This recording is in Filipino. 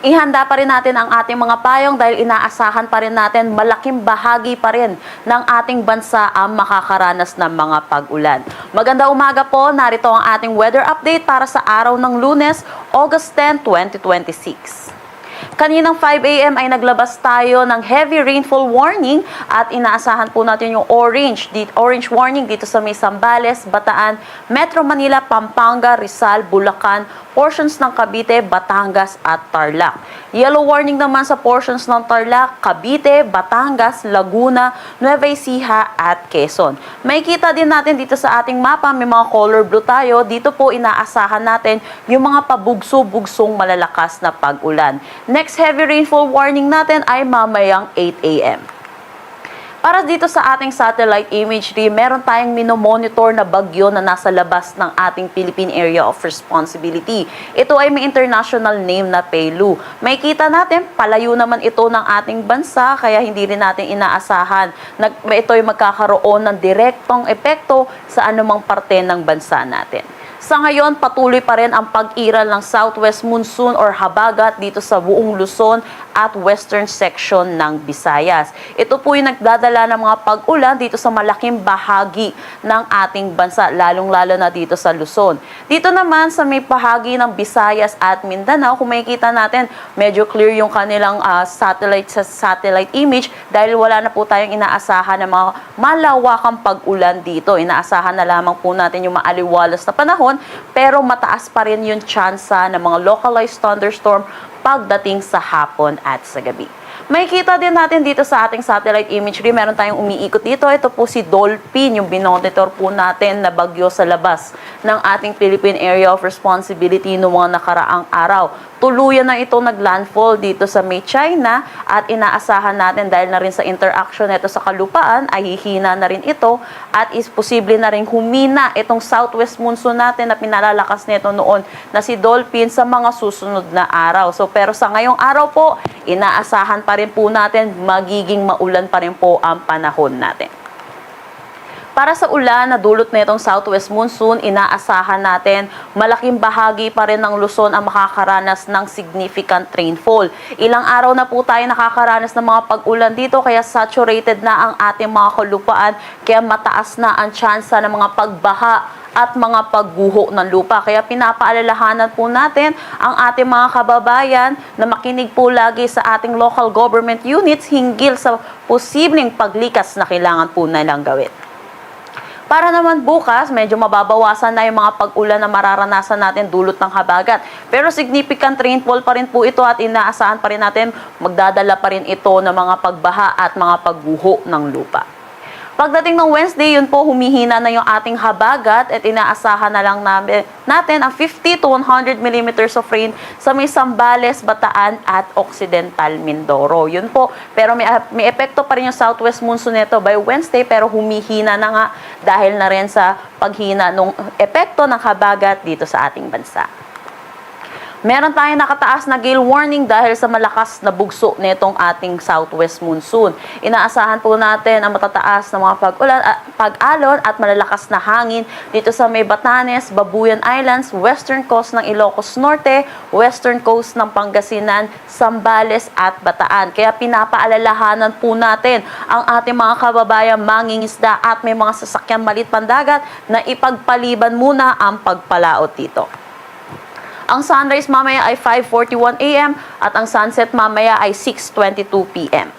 Ihanda pa rin natin ang ating mga payong dahil inaasahan pa rin natin malaking bahagi pa rin ng ating bansa ang makakaranas ng mga pag-ulan. Magandang umaga po, narito ang ating weather update para sa araw ng Lunes, August 10, 2026. Kaninang 5 a.m. ay naglabas tayo ng heavy rainfall warning at inaasahan po natin yung orange warning dito sa may Zambales, Bataan, Metro Manila, Pampanga, Rizal, Bulacan, portions ng Cavite, Batangas at Tarlac. Yellow warning naman sa portions ng Tarlac, Cavite, Batangas, Laguna, Nueva Ecija at Quezon. Makikita din natin dito sa ating mapa, may mga color blue tayo. Dito po inaasahan natin yung mga pabugso-bugsong malalakas na pag-ulan. Next heavy rainfall warning natin ay mamayang 8 a.m. Para dito sa ating satellite imagery, meron tayong minomonitor na bagyo na nasa labas ng ating Philippine Area of Responsibility. Ito ay may international name na Pelu. Makikita natin, palayo naman ito ng ating bansa, kaya hindi rin natin inaasahan na ito ay magkakaroon ng direktong epekto sa anumang parte ng bansa natin. Sa ngayon, patuloy pa rin ang pag-iral ng southwest monsoon or habagat dito sa buong Luzon at western section ng Visayas. Ito po yung nagdadala ng mga pag-ulan dito sa malaking bahagi ng ating bansa, lalong-lalo na dito sa Luzon. Dito naman sa may bahagi ng Visayas at Mindanao, kung makikita natin, medyo clear yung kanilang satellite image dahil wala na po tayong inaasahan ng mga malawakang pag-ulan dito. Inaasahan na lamang po natin yung maaliwalas na panahon, pero mataas pa rin yung tsansa ng mga localized thunderstorm pagdating sa hapon at sa gabi. Makikita din natin dito sa ating satellite imagery, meron tayong umiikot dito. Ito po si Dolphin, yung binonitor po natin na bagyo sa labas ng ating Philippine Area of Responsibility noong mga nakaraang araw. Tuluyan na ito naglandfall dito sa may China at inaasahan natin dahil na rin sa interaction nito sa kalupaan ay hihina na rin ito at is posible na rin humina itong southwest monsoon natin na pinalalakas nito noon na si Dolphin sa mga susunod na araw. So pero sa ngayong araw po, inaasahan pa rin po natin magiging maulan pa rin po ang panahon natin. Para sa ulan na dulot nitong southwest monsoon, inaasahan natin malaking bahagi pa rin ng Luzon ang makakaranas ng significant rainfall. Ilang araw na po tayo nakakaranas ng mga pag-ulan dito kaya saturated na ang ating mga kalupaan kaya mataas na ang tsansa ng mga pagbaha at mga pagguho ng lupa. Kaya pinapaalalahanan po natin ang ating mga kababayan na makinig po lagi sa ating local government units hinggil sa posibleng paglikas na kailangan po nilang gawin. Para naman bukas, medyo mababawasan na yung mga pag-ulan na mararanasan natin dulot ng habagat. Pero significant rainfall pa rin po ito at inaasahan pa rin natin magdadala pa rin ito ng mga pagbaha at mga pagguho ng lupa. Pagdating ng Wednesday, yun po humihina na yung ating habagat at inaasahan na lang natin ang 50 to 100 millimeters of rain sa may Zambales, Bataan at Occidental Mindoro. Yun po, pero may epekto pa rin yung southwest monsoon nito by Wednesday pero humihina na nga dahil na rin sa paghina ng epekto ng habagat dito sa ating bansa. Meron tayong nakataas na gale warning dahil sa malakas na bugso nitong ating southwest monsoon. Inaasahan po natin ang matataas na mga pag-alon at malalakas na hangin dito sa may Batanes, Babuyan Islands, western coast ng Ilocos Norte, western coast ng Pangasinan, Zambales at Bataan. Kaya pinapaalalahanan po natin ang ating mga kababayan mangingisda at may mga sasakyan malit pandagat na ipagpaliban muna ang pagpalaot dito. Ang sunrise mamaya ay 5:41 a.m. at ang sunset mamaya ay 6:22 p.m.